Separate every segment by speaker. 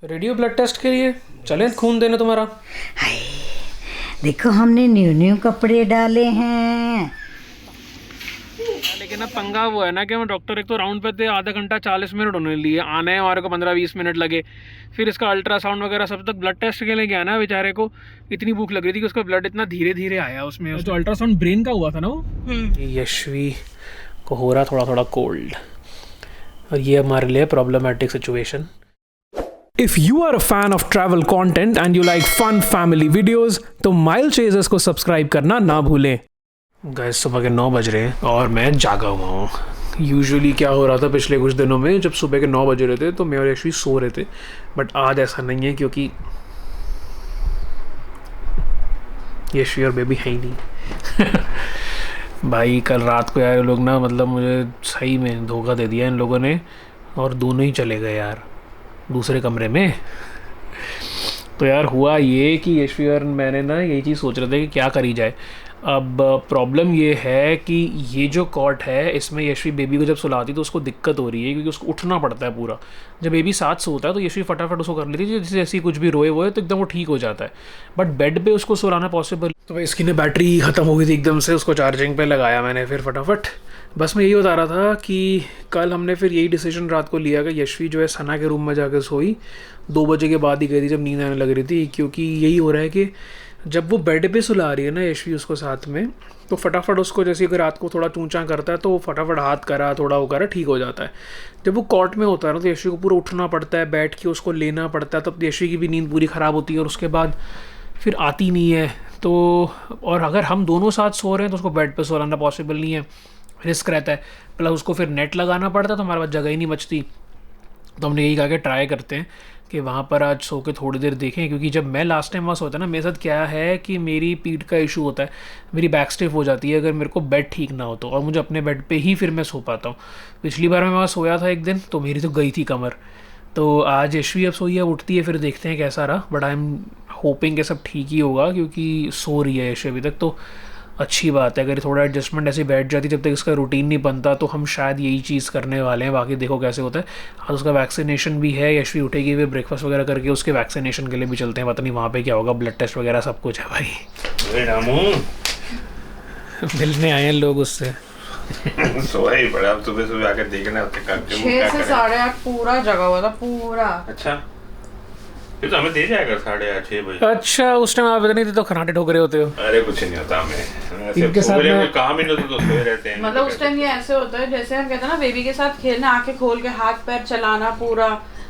Speaker 1: Radio blood test के लिए चलें खून देने तुम्हारा।
Speaker 2: हाय देखो हमने न्यू न्यू कपड़े डाले हैं।
Speaker 1: लेकिन अब पंगा वो है ना कि हम डॉक्टर एक तो राउंड पे थे, आधा घंटा 40 मिनट होने लिए, आने हैं हमारे को 15-20 मिनट लगे, फिर इसका अल्ट्रासाउंड वगैरह सब तक ब्लड टेस्ट के लिए गया ना, बेचारे को इतनी भूख लग रही थी कि उसका ब्लड इतना धीरे धीरे आया उसमें। जो अल्ट्रासाउंड ब्रेन का हुआ था ना वो यशवी को हो रहा थोड़ा थोड़ा कोल्ड, और ये हमारे लिए problematic situation. If you are a fan of travel content and you like fun family videos, तो माइल चेजर्स को सब्सक्राइब करना ना भूलें। गाइस सुबह के 9 बज रहे हैं और मैं जागा हुआ हूँ। यूजुअली क्या हो रहा था पिछले कुछ दिनों में, जब सुबह के 9 बज रहे थे तो मैं और यशवी सो रहे थे, बट आज ऐसा नहीं है क्योंकि यशवी और बेबी है ही नहीं। भाई कल रात को यार लोग ना, मतलब मुझे सही में धोखा दे दिया इन लोगों ने, और दोनों ही चले गए यार दूसरे कमरे में। तो यार हुआ ये कि यशवी और मैंने ना यही चीज़ सोच रहे थे कि क्या करी जाए। अब प्रॉब्लम ये है कि ये जो कॉट है इसमें यशवी बेबी को जब सुलाती तो उसको दिक्कत हो रही है क्योंकि उसको उठना पड़ता है पूरा। जब बेबी साथ सोता है तो यशवी फटाफट उसको कर लेती है, जैसे जैसे कुछ भी रोए वो तो एकदम वो ठीक हो जाता है, बट बेड पे उसको सुलाना पॉसिबल। तो भाई इसकी ना बैटरी ख़त्म हो गई थी एकदम से, उसको चार्जिंग पे लगाया मैंने फिर फटाफट। बस मैं यही बता रहा था कि कल हमने फिर यही डिसीजन रात को लिया कि यशवी जो है सना के रूम में जाकर सोई 2 बजे के बाद ही गई थी जब नींद आने लग रही थी, क्योंकि यही हो रहा है कि जब वो बेड पे सुला रही है ना यशवी उसको साथ में, तो फटाफट उसको जैसे अगर रात को थोड़ा चूंचा करता है तो वो फटाफट हाथ करा थोड़ा वो करा ठीक हो जाता है। जब वो कॉट में होता है ना तो यशवी को पूरा उठना पड़ता है, बैठ के उसको लेना पड़ता है, तब यशवी की भी नींद पूरी ख़राब होती है और उसके बाद फिर आती नहीं है। तो और अगर हम दोनों साथ सो रहे हैं तो उसको बेड पर सोलाना पॉसिबल नहीं है, रिस्क रहता है, प्लस उसको फिर नेट लगाना पड़ता है तो हमारे पास जगह ही नहीं बचती। तो हमने यही कहा कि ट्राई करते हैं कि वहाँ पर आज सो के थोड़ी देर देखें, क्योंकि जब मैं लास्ट टाइम वहाँ सोता ना, मेरे साथ क्या है कि मेरी पीठ का इशू होता है, मेरी बैक स्टिफ हो जाती है अगर मेरे को बेड ठीक ना हो तो, और मुझे अपने बेड पे ही फिर मैं सो पाता हूँ। पिछली बार मैं वहाँ सोया था एक दिन तो मेरी तो गई थी कमर। तो आज यशवी अब सोई है, उठती है, फिर देखते हैं कैसा रहा, बट आई एम होपिंग कि सब ठीक ही होगा क्योंकि सो रही है यशवी अभी तक, तो अच्छी बात है। अगर थोड़ा एडजस्टमेंट ऐसे बैठ जाती जब तक इसका रूटीन नहीं बनता तो हम शायद यही चीज़ करने वाले हैं, बाकी देखो कैसे होता है। आज उसका वैक्सीनेशन भी है, यशवी उठेगी फिर ब्रेकफास्ट वगैरह करके उसके वैक्सीनेशन के लिए भी चलते हैं, पता नहीं वहाँ पे क्या होगा, ब्लड टेस्ट वगैरह सब कुछ है भाई। मिलने आए हैं लोग उससे।
Speaker 3: सोया ही पड़ा, अब सुबह सुबह आकर देखना
Speaker 4: 6 से 8:30 पूरा जगा हुआ था पूरा।
Speaker 3: अच्छा फिर तो हमें दे जाएगा 8:30 6 बजे।
Speaker 1: अच्छा उस टाइम आप इतने तो खनाटे ठोकरे होते हो।
Speaker 3: अरे कुछ नहीं होता हमें,
Speaker 1: इनके साथ में
Speaker 3: कोई काम ही नहीं होता तो सोए रहते हैं।
Speaker 4: मतलब उस टाइम ये ऐसे होता है जैसे हम कहते हैं ना बेबी के साथ खेलना, आंखें खोल के हाथ पैर चलाना पूरा।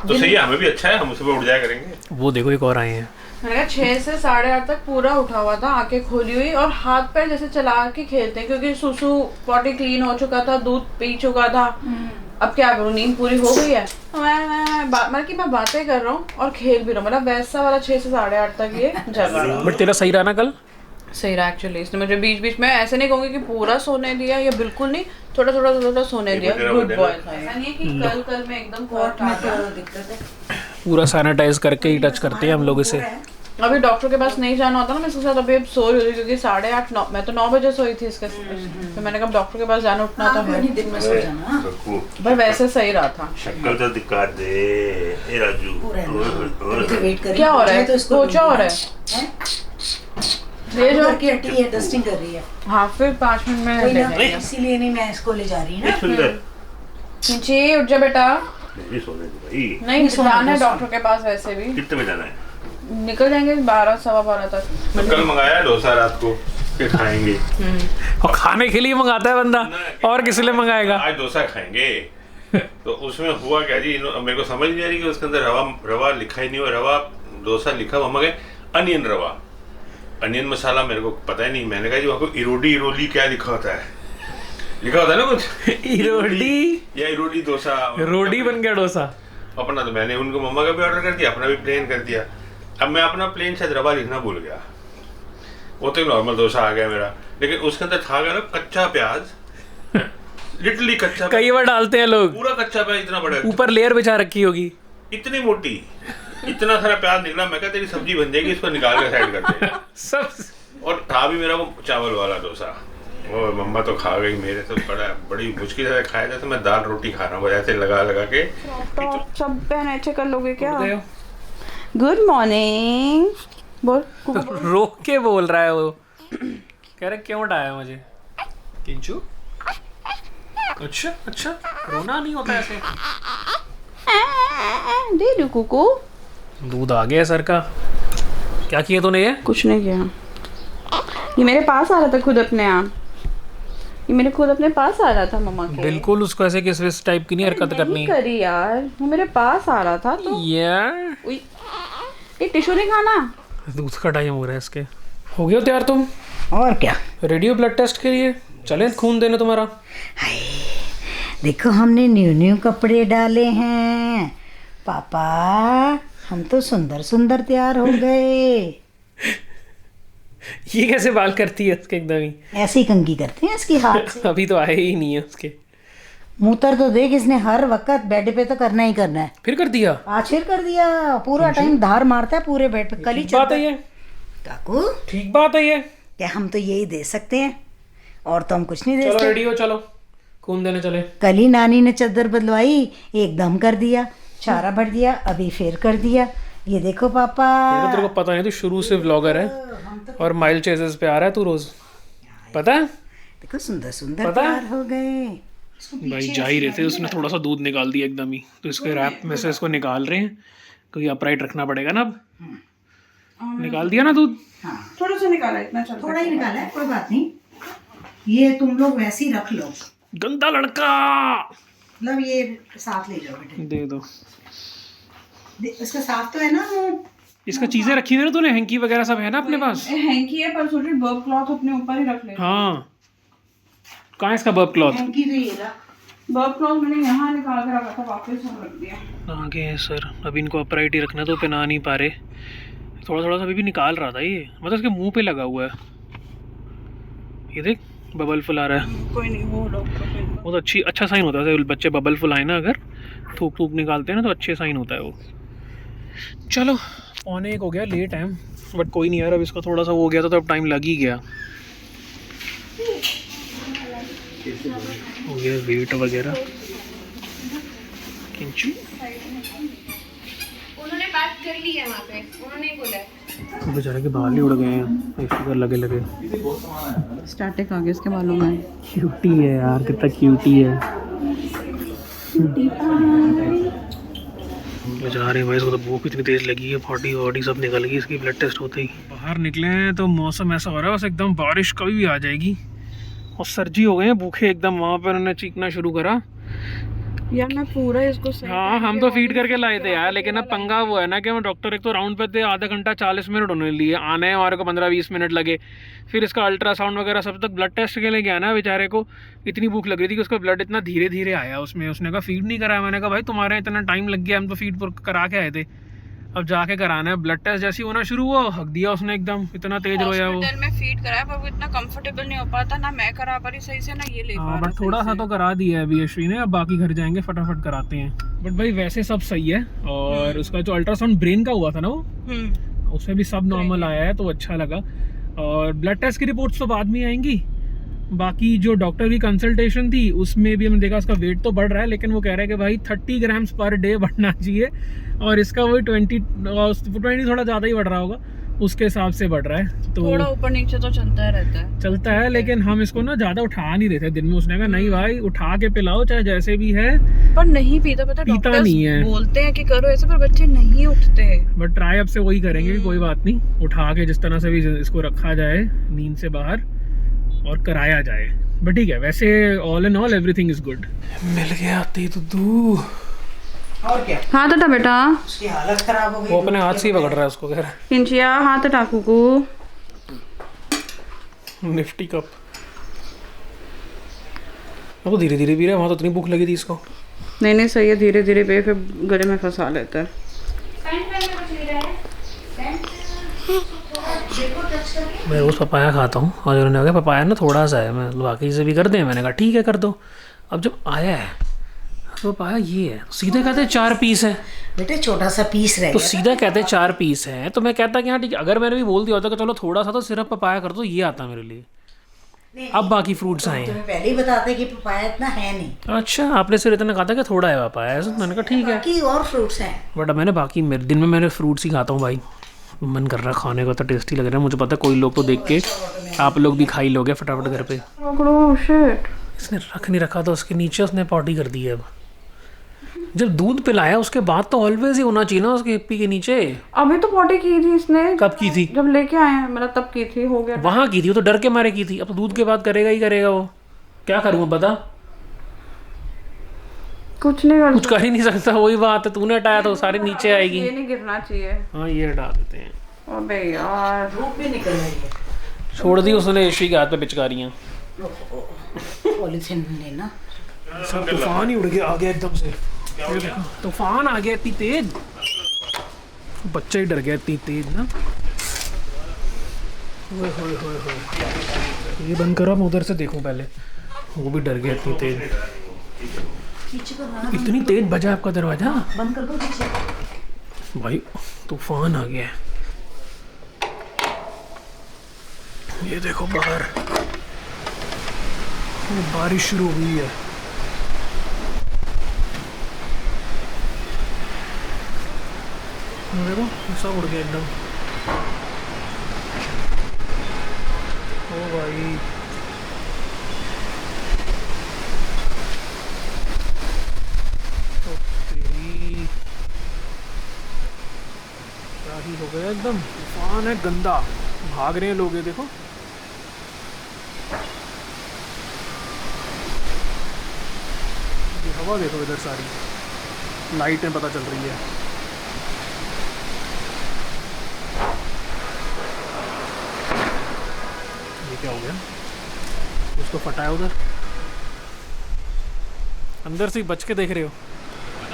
Speaker 3: तो सही है, हमें भी अच्छा है, हम सुबह उठ जाया करेंगे।
Speaker 1: वो देखो एक और आए हैं।
Speaker 4: मैंने कहा 6 से 8:30 तक पूरा उठा हुआ था, आंखें खोली हुई और हाथ पैर जैसे चला के खेलते हैं, क्योंकि सुसु पॉटी क्लीन हो चुका था, दूध पी चुका था। अब क्या करूँ, नींद पूरी हो गई है तो मैं बातें कर रहा हूँ और खेल भी रहा हूँ, मतलब वैसा वाला 6 से 8:30 तक ये जगा रहा।
Speaker 1: बट तेरा सही रहा ना कल?
Speaker 4: सही रहा एक्चुअली, इसने मुझे बीच बीच में ऐसे नहीं कहूँगी कि पूरा सोने दिया या बिल्कुल नहीं, थोड़ा थोड़ा सोने दिया। गुड बॉय था, ऐसा नहीं है कि कल में एकदम कॉट में दिक्कत है।
Speaker 1: पूरा सैनिटाइज करके ही टच करते हैं हम लोग इसे।
Speaker 4: अभी डॉक्टर के पास नहीं जाना होता ना, मैं इसके साथ अभी सो रही थी क्योंकि 8:30 9, मैं तो 9 बजे सोई थी इसके साथ, तो मैंने कहा डॉक्टर के पास जाना उठना तो है,
Speaker 2: दिन में सो जाना।
Speaker 4: पर वैसे सही रहा था।
Speaker 3: शक्ल तो दिखा दे ए राजू।
Speaker 4: क्या हो रहा है? पोछा हो रहा है?
Speaker 2: ये जो की हट्टी है डस्टिंग कर रही है।
Speaker 4: हाँ फिर 5 मिनट में ले जाएंगे,
Speaker 2: इसीलिए नहीं मैं इसको ले जा रही ना।
Speaker 4: जी उठ जा बेटा।
Speaker 3: नहीं सोने दो भाई।
Speaker 4: नहीं जाना है डॉक्टर के पास, वैसे भी
Speaker 3: कितने बजे जाना है?
Speaker 4: निकल जाएंगे 12 सवा 12 तक।
Speaker 3: तो कल मंगाया डोसा रात को, फिर खाएंगे।
Speaker 1: और खाने के लिए मंगाता है बंदा, और किस लिए मंगाएगा?
Speaker 3: आज डोसा खाएंगे। तो उसमें हुआ क्या जी, मेरे को समझ नहीं आ रही कि उसके अंदर रवा लिखा ही नहीं हुआ, रवा डोसा लिखा हुआ, मगर अनियन रवा, अनियन मसाला मेरे को पता ही नहीं। मैंने कहा जी वहाँ को इरोडी क्या लिखा होता है, लिखा होता है ना कुछ इरोडी या इरोडी डोसा,
Speaker 1: रोडी बन गया डोसा
Speaker 3: अपना। तो मैंने उनको मम्मा का भी ऑर्डर कर दिया, अपना भी प्लेन कर दिया। अब मैं अपना प्लेन शायद रवा लिखना भूल गया, वो तो नॉर्मल डोसा आ गया मेरा, लेकिन उसके अंदर था ना कच्चा प्याज, लिटरली कच्चा।
Speaker 1: कई बार डालते हैं लोग,
Speaker 3: पूरा कच्चा प्याज इतना बड़ा,
Speaker 1: ऊपर लेयर बिछा रखी होगी,
Speaker 3: इतनी मोटी, इतना सारा प्याज निकला। मैं कहा तेरी सब्जी बन जाएगी, इसको निकाल के साइड कर दे
Speaker 1: सब।
Speaker 3: और था भी मेरा वो चावल वाला डोसा, वो मम्मा तो खा गई, मेरे तो बड़ी मुश्किल से खाया था। तो मैं दाल रोटी खा रहा हूँ ऐसे लगा के।
Speaker 4: सब पहन ऐसे कर लोगे क्या? गुड मॉर्निंग बोल।
Speaker 1: रोक के बोल रहा है वो, कह रहे क्यों उठाया मुझे किंचू। अच्छा अच्छा, रोना नहीं होता ऐसे।
Speaker 4: दे दो कुकू।
Speaker 1: दूध आ गया सर का। क्या किया तूने ये?
Speaker 4: कुछ नहीं किया, ये मेरे पास आ रहा था खुद अपने आप, ये मेरे खुद अपने पास आ रहा था मम्मा के।
Speaker 1: बिल्कुल उसको ऐसे किस टाइप की नहीं हरकत करनी
Speaker 4: नहीं करी यार, वो मेरे पास आ रहा था तो
Speaker 1: यार।
Speaker 4: उई, ये टिश्यू नहीं खाना।
Speaker 1: दूध का टाइम हो रहा है इसके। हो गया तैयार तुम?
Speaker 2: और क्या।
Speaker 1: रेडी हो ब्लड टेस्ट के लिए? चले खून देने तुम्हारा।
Speaker 2: हाय, देखो हमने न्यू न्यू कपड़े डाले हैं पापा, हम तो सुंदर सुंदर तैयार हो गए।
Speaker 1: ये कैसे बाल करती है उसके एकदम ही?
Speaker 2: ऐसी कंघी करते हैं इसकी हाथ से।
Speaker 1: अभी तो आए ही नहीं है उसके।
Speaker 2: मूतर तो देख, इसने हर वक्त बेड पे तो करना ही करना है।
Speaker 1: फिर कर दिया?
Speaker 2: आज फिर कर दिया, पूरा टाइम धार मारता है पूरे बेड पे। कल ही
Speaker 1: बात है ये,
Speaker 2: काकू
Speaker 1: ठीक बात है ये।
Speaker 2: क्या हम तो यही दे सकते हैं, और तो हम कुछ नहीं दे
Speaker 1: चलो
Speaker 2: सकते।
Speaker 1: रेडी हो, चलो खून देने चले।
Speaker 2: कल ही नानी ने चादर बदलवाई, एकदम कर दिया, चारा भर दिया, अभी फिर कर दिया। ये देखो पापा।
Speaker 1: ये तो तेरे को पता नहीं, तू शुरू से व्लॉगर है और माइल चेजेस पे आ रहा है तू रोज, पता है?
Speaker 2: देखो सुंदर सुंदर
Speaker 1: पता है?
Speaker 2: तैयार हो गए।
Speaker 1: भाई जा ही रहे थे, उसने थोड़ा सा दूध निकाल दिया एकदम ही, तो इसके रैप में से इसको निकाल रहे हैं क्योंकि अपराइट रखना पड़ेगा ना। अब निकाल दिया ना दूध?
Speaker 4: थोड़ा सा निकाला, इतना चल
Speaker 2: थोड़ा ही निकाला है, कोई बात नहीं, ये तुम लोग वैसे ही रख लो।
Speaker 1: गंदा लड़का।
Speaker 2: मतलब ये साथ ले जाओ बेटे।
Speaker 1: दे दो
Speaker 2: इसका साफ तो है ना मुंह?
Speaker 1: इसका चीजें रखी है ना तूने, हैंकी वगैरह सब है ना अपने पास?
Speaker 4: हैंकी है पर सोच बर्ब क्लॉथ अपने ऊपर ही रख ले।
Speaker 1: हाँ, कहाँ है इसका बर्ब क्लॉथ?
Speaker 2: हैंकी तो ये रहा।
Speaker 4: बर्ब क्लॉथ मैंने यहाँ निकाल कर रखा था, वापस हम रख दिया।
Speaker 1: आगे है सर, अभी इनको अपराइट ही रखना, तो पहना नहीं पा रहे। थोड़ा थोड़ा सा अभी भी निकाल रहा था ये, मतलब इसके मुंह पे लगा हुआ है। ये देख बबल फुल आ रहा है।
Speaker 4: कोई नहीं, वो डॉक्टर
Speaker 1: बहुत अच्छा साइन होता है, बच्चे बबल फुल आए ना, अगर थूक थूक निकालते हैं ना तो अच्छे साइन होता है वो। चलो 1:45 हो गया, लेट है बट कोई नहीं यार, अब इसका थोड़ा सा हो गया था तो अब टाइम लग ही गया। हो गया वेट वगैरह। किंचू
Speaker 5: उन्होंने बात कर ली है वहाँ पे, उन्होंने ही बोला है।
Speaker 1: तो बेचारे के बाल ही उड़ गए हैं, शुगर लगे लगे।
Speaker 4: स्टैटिक आ गया इसके बालों में।
Speaker 1: क्यूटी है यार, कितना क्यूटी है। बेचारे भाई, इसको तो भूख इतनी तेज लगी है, बॉडी सब निकल गई इसकी ब्लड टेस्ट होते ही। बाहर निकले हैं तो मौसम ऐसा हो रहा है बस एकदम बारिश कभी भी आ जाएगी, और सर्दी हो गए हैं, भूखे एकदम। वहाँ पर उन्होंने चीखना शुरू करा
Speaker 4: यार मैं पूरा इसको सही
Speaker 1: हाँ, हम तो फीड करके लाए थे यार, लेकिन अब पंगा वो है ना कि हम डॉक्टर एक तो राउंड पे थे, आधा घंटा 40 मिनट होने लिए, आने हमारे को 15-20 मिनट लगे, फिर इसका अल्ट्रासाउंड वगैरह सब तक ब्लड टेस्ट के लिए गया ना, बेचारे को इतनी भूख लग रही थी कि उसका ब्लड इतना धीरे धीरे आया उसमें। उसने कहा फीड नहीं कराया, मैंने कहा भाई तुम्हारे इतना टाइम लग गया, हम तो फीड करा के आए थे, अब जाके कराना है। ब्लड टेस्ट जैसे ही होना शुरू हुआ, हक दिया उसने एकदम, इतना तेज रोया वो।
Speaker 4: हॉस्पिटल में फीड कराया पर वो इतना कंफर्टेबल नहीं हो पाता ना, मैं करा पा रही सही से ना ये ले पा
Speaker 1: हाँ,
Speaker 4: रहा
Speaker 1: बट थोड़ा सा तो करा दिया है अभी यशवी ने, अब बाकी घर जाएंगे फटाफट कराते हैं। बट भाई वैसे सब सही है, और उसका जो अल्ट्रासाउंड ब्रेन का हुआ था ना वो, उसमें भी सब नॉर्मल आया है, तो अच्छा लगा। और ब्लड टेस्ट की रिपोर्ट्स तो बाद में आएंगी। बाकी जो डॉक्टर की कंसल्टेशन थी उसमें भी हमने देखा उसका वेट तो बढ़ रहा है, लेकिन वो कह रहा है कि भाई 30 ग्राम्स पर डे बढ़ना चाहिए, और इसका वही 20 थोड़ा ज़्यादा ही बढ़ रहा होगा, उसके हिसाब से बढ़ रहा है। तो
Speaker 4: थोड़ा ऊपर नीचे तो चलता है,
Speaker 1: लेकिन हम इसको ना ज़्यादा उठा नहीं रहे थे दिन में। उसने कहा नहीं भाई, उठा के पिलाओ चाहे जैसे भी है,
Speaker 4: पर नहीं पीता
Speaker 1: पीता नहीं है।
Speaker 4: बोलते हैं कि करो ऐसे, पर बच्चे नहीं उठते।
Speaker 1: बट ट्राई अब से वही करेंगे कि कोई बात नहीं, उठा के जिस तरह से भी इसको रखा जाए नींद से बाहर और कराया जाए। बट ठीक है, वैसे all in all everything is good. मिल गया आती दुद्धू।
Speaker 2: और क्या,
Speaker 4: हाथ हटा बेटा,
Speaker 2: उसकी हालत खराब हो गई।
Speaker 1: वो अपने हाथ से ही पकड़ रहा है उसको, कह रहा है
Speaker 4: किंचिया हाथ हटा कुकू।
Speaker 1: Nifty cup. अब तो धीरे धीरे पी रहा है, वहाँ तो इतनी भूख लगी थी इसको।
Speaker 4: नहीं सही है, धीरे धीरे पे फिर गले में फंसा लेता है।
Speaker 1: मैं रोज़ पपाया खाता हूँ, और उन्होंने कहा पपाया ना थोड़ा सा है, मैं बाकी से भी कर दें, मैंने कहा ठीक है कर दो। अब जब आया है तो पपाया ये है, सीधे कहते हैं 4 पीस है
Speaker 2: बेटे, छोटा सा पीस रह
Speaker 1: तो
Speaker 2: गया।
Speaker 1: सीधा कहते हैं 4 पीस है, तो मैं कहता कि हाँ ठीक है। अगर मैंने भी बोल दिया होता कि चलो थोड़ा सा तो सिर्फ पपाया कर दो, ये आता मेरे लिए। अब बाकी फ्रूट्स आए हैं।
Speaker 2: तुम्हें पहले ही बताते कि पपाया इतना है नहीं,
Speaker 1: अच्छा, आपने सिर्फ इतना कहा था कि थोड़ा है पापा, ऐसा मैंने कहा ठीक है।
Speaker 2: बाकी और फ्रूट्स हैं।
Speaker 1: बट मैंने बाकी मेरे दिन में मैंने फ्रूट्स ही खाता हूँ भाई, मन कर रहा है खाने को, तो टेस्टी लग रहा है मुझे पता है। कोई लोग तो देख के आप लोग भी खा ही लोगे फटाफट घर पे।
Speaker 4: ओह शिट,
Speaker 1: इसने रख नहीं रखा था उसके नीचे, उसने पॉटी कर दी है। अब जब दूध पिलाया उसके बाद तो ऑलवेज ही होना चाहिए ना उसके हिप्पी के नीचे।
Speaker 4: अभी तो पॉटी की थी इसने,
Speaker 1: कब की थी?
Speaker 4: जब लेके आए हैं मतलब तब की थी, हो गया।
Speaker 1: वहाँ की थी वो तो, डर के मारे की थी। अब तो दूध के बाद करेगा ही करेगा वो। क्या करूँ बता?
Speaker 4: कुछ नहीं कर
Speaker 1: कुछ कर ही नहीं सकता, वही बात है, तूने हटाया तो सारे नीचे आएगी।
Speaker 4: ये नहीं गिरना चाहिए।
Speaker 1: हाँ ये हटा देते हैं।
Speaker 4: अबे यार,
Speaker 2: धूप भी निकल रही है।
Speaker 1: छोड़ दी उसने यशी के हाथ पे पिचकारियाँ।
Speaker 2: पॉलीथिन लेना।
Speaker 1: सब तूफान ही उड़ गया, आ गया एकदम से। ये देखो तूफान आ गया इतनी तेज, बच्चा ही डर गया इतनी तेज ना। ओए होए होए होए, ये बंद करो, मैं उधर से देखूं पहले। वो भी डर गया इतनी तेज।
Speaker 2: पीछे को ना
Speaker 1: इतनी तेज बजा आपका दरवाजा
Speaker 2: बंद कर दो पीछे।
Speaker 1: भाई, तूफान आ गया है। ये देखो बाहर बारिश शुरू हो गई है। देखो सब उड़ गया एकदम। ओ भाई, तो तेरी क्या ही हो गया एकदम। तूफान है गंदा, भाग रहे हैं लोग, ये देखो। ये हवा देखो इधर सारी, लाइटें पता चल रही है। ये क्या हो गया? उसको फटाया उधर, अंदर से ही बच के देख रहे हो?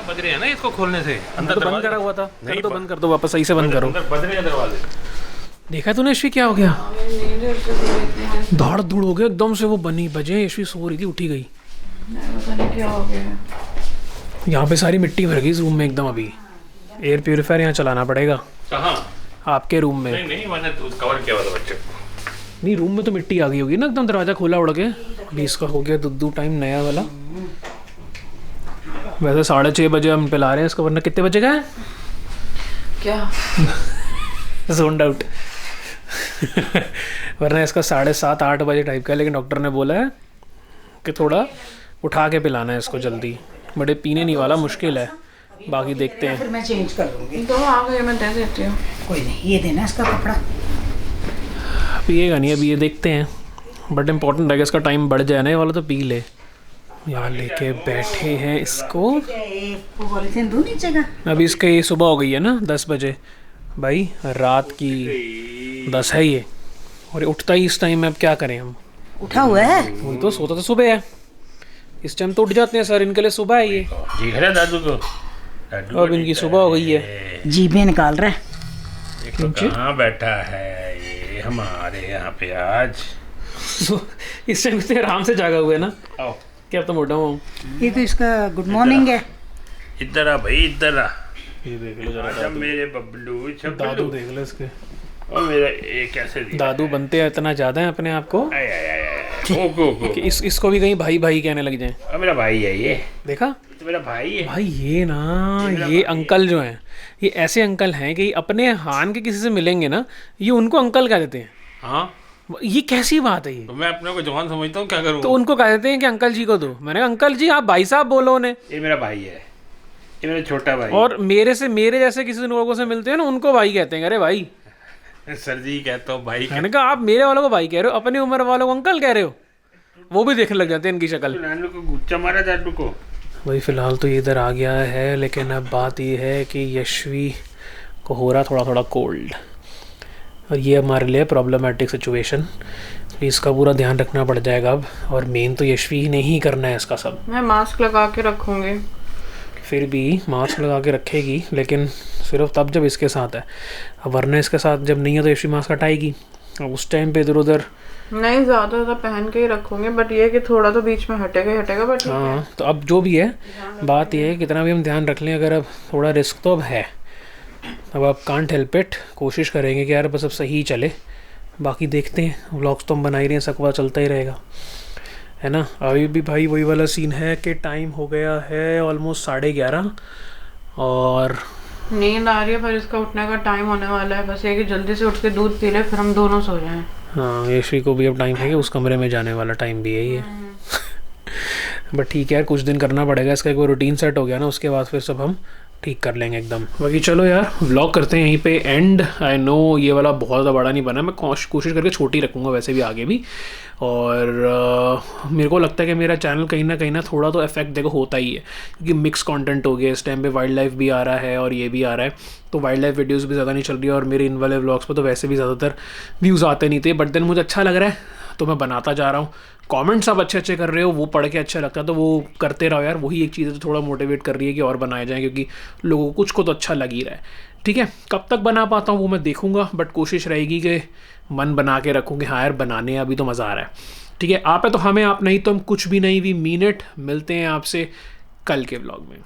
Speaker 3: बज रहे हैं ना इसको खोलने से।
Speaker 1: अंदर तो बंद करा हुआ था। नहीं तो बंद कर दो वापस, सही से बंद करो।
Speaker 3: अंदर बज रहे हैं दरवाजे।
Speaker 1: देखा तूने यशवी क्या हो गया? दौड़ धूड़ हो गया एकदम से। वो बनी बजे यशवी सो रही थी, उठी गई।
Speaker 4: पता नहीं क्या हो गया।
Speaker 1: यहाँ पे सारी मिट्टी भर गई इस रूम में एकदम। अभी एयर प्योरीफायर यहाँ चलाना पड़ेगा।
Speaker 3: कहाँ?
Speaker 1: आपके रूम में।
Speaker 3: नहीं मैंने तो कवर किया हुआ था बच्चे को।
Speaker 1: नहीं, रूम में तो मिट्टी आ गई होगी ना एकदम, दरवाजा खोला उड़ के। अभी इसका हो गया दुद्धू टाइम नया वाला। वैसे 6:30 बजे हम पिला रहे हैं इसको, वरना कितने बजे का है?
Speaker 4: क्या
Speaker 1: जोन्ड आउट। वरना इसका 7:30-8 बजे टाइप का है, लेकिन डॉक्टर ने बोला है कि थोड़ा उठा के पिलाना है इसको जल्दी। बड़े पीने नहीं वाला, मुश्किल है। बाकी देखते हैं।
Speaker 2: फिर मैं चेंज कर दूंगी।
Speaker 4: तो आ गए, मैं दे देती हूँ।
Speaker 2: कोई नहीं, ये देना इसका कपड़ा।
Speaker 1: पिएगा नहीं अभी, ये देखते हैं। बट इम्पोर्टेंट है कि इसका टाइम बढ़ जाए ना, ये वाला तो पी ले। यहाँ लेके बैठे हैं इसको।
Speaker 2: वो पॉलीथिन दूँ नीचे का।
Speaker 1: अभी इसका ये सुबह हो गई है ना 10 बजे भाई, रात की 10 है ये, और ये उठता ही इस टाइम में। अब क्या करें हम?
Speaker 2: उठा हुआ है।
Speaker 1: वही तो, सोता तो सुबह है, इस टाइम तो उठ जाते हैं सर, इनके लिए सुबह है ये।
Speaker 3: जी है दादू को।
Speaker 1: अब इनकी सुबह हो गई है।
Speaker 2: जीभें निकाल रहा है।
Speaker 3: देखो कहाँ बैठा है ये हमारे यहाँ पे आज।
Speaker 1: इस टाइम से आराम से जागा हुआ है ना।
Speaker 3: आओ
Speaker 1: क्या अब तो मोटा हुआ हूँ।
Speaker 2: ये तो इसका गुड मॉर्निंग है।
Speaker 3: इधर आ भाई, इधर आ।
Speaker 1: ये देख लो जरा,
Speaker 3: आजा मेरे बबलू
Speaker 1: दादू देख लो इसके।
Speaker 3: और मेरा ये कैसे दिया?
Speaker 1: दादू बनते हैं इतना ज़्यादा है अपने आप को
Speaker 3: आय आय आय आय। ओ
Speaker 1: कि इसको भी कहीं भाई भाई कहने लग जाएं।
Speaker 3: और मेरा भाई है ये,
Speaker 1: देखा
Speaker 3: तो मेरा भाई है।
Speaker 1: भाई, ये ना ये अंकल जो हैं, ये ऐसे अंकल हैं कि अपने हान के किसी से मिलेंगे ना, ये उनको अंकल कह देते हैं।
Speaker 3: हाँ,
Speaker 1: ये कैसी बात है ये?
Speaker 3: तो मैं अपने को जवान समझता हूँ, क्या करूँ?
Speaker 1: तो उनको कह देते हैं कि अंकल जी को दो। मैंने कहा अंकल जी आप भाई साहब बोलो उन्हें।
Speaker 3: ये मेरा भाई है, ये मेरा छोटा भाई।
Speaker 1: और मेरे जैसे किसी लोगों से मिलते हैं ना, उनको भाई कहते हैं। अरे भाई,
Speaker 3: सर जी कहता हूँ भाई।
Speaker 1: मैंने कहा आप मेरे वालों को भाई कह रहे हो, अपनी उम्र वालों को अंकल कह रहे हो। वो भी देखने लग जाते हैं इनकी शक्ल।
Speaker 3: नानू को गुच्चा मारा दादू को।
Speaker 1: भाई फिलहाल तो ये इधर आ गया है, लेकिन अब बात ये है कि यशवी को हो रहा थोड़ा थोड़ा कोल्ड, और ये हमारे लिए प्रॉब्लमेटिक सिचुएशन। इसका पूरा ध्यान रखना पड़ जाएगा अब, और मेन तो यशवी ने ही करना है इसका सब।
Speaker 4: मैं मास्क लगा के रखूँगी।
Speaker 1: फिर भी मास्क लगा के रखेगी, लेकिन सिर्फ तब जब इसके साथ है। अब वरना इसके साथ जब नहीं है तो यशवी मास्क हटाएगी, और उस टाइम पे इधर उधर
Speaker 4: नहीं, ज़्यादा पहन के ही रखूँगी, बट ये कि थोड़ा तो बीच में हटेगा ही हटेगा। बट
Speaker 1: हाँ, तो अब जो भी है, बात ये है कितना भी हम ध्यान रख लें, अगर अब थोड़ा रिस्क तो अब है। अब आप कांट हेल्प इट, कोशिश करेंगे कि यार बस अब सही चले। बाकी देखते हैं, व्लॉग्स तो हम बना ही रहे हैं, सबका चलता ही रहेगा, है ना। अभी भी भाई वही वाला सीन है कि टाइम हो गया है ऑलमोस्ट 11:30 और
Speaker 4: नींद आ रही है, पर इसका उठने का टाइम होने वाला है। बस ये कि जल्दी से उठ के दूध पी ले, फिर हम दोनों सो जाएं।
Speaker 1: हाँ, यशवी को भी अब टाइम है कि उस कमरे में जाने वाला टाइम भी यही है। बट ठीक है यार, कुछ दिन करना पड़ेगा इसका, एक वो रूटीन सेट हो गया ना, उसके बाद फिर सब हम ठीक कर लेंगे एकदम। बाकी चलो यार, व्लॉग करते हैं यहीं पे एंड। आई नो ये वाला बहुत ज़्यादा बड़ा नहीं बना, मैं कोशिश करके छोटी रखूँगा वैसे भी आगे भी। और मेरे को लगता है कि मेरा चैनल कहीं ना थोड़ा तो इफेक्ट देखो होता ही है, क्योंकि मिक्स कंटेंट हो गया इस टाइम पे, वाइल्ड लाइफ भी आ रहा है और ये भी आ रहा है, तो वाइल्ड लाइफ वीडियोस भी ज़्यादा नहीं चल रही है। और मेरे इन वाले व्लॉग्स पे तो वैसे भी ज़्यादातर व्यूज़ आते नहीं थे, बट देन मुझे अच्छा लग रहा है तो मैं बनाता जा रहा हूँ। कमेंट्स आप अच्छे कर रहे हो, वो पढ़ के अच्छा लगता है तो वो करते रहो यार, वही एक चीज़ है जो थोड़ा मोटिवेट कर रही है कि और बनाए जाएँ, क्योंकि लोगों को कुछ को तो अच्छा लग ही रहा है। ठीक है, कब तक बना पाता हूँ वो मैं देखूँगा, बट कोशिश रहेगी कि मन बना के रखूँ कि हाँ यार बनाने अभी तो मज़ा आ रहा है। ठीक है, आप है तो हमें, आप नहीं तो हम कुछ भी नहीं। We mean it. मिलते हैं आपसे कल के व्लॉग में।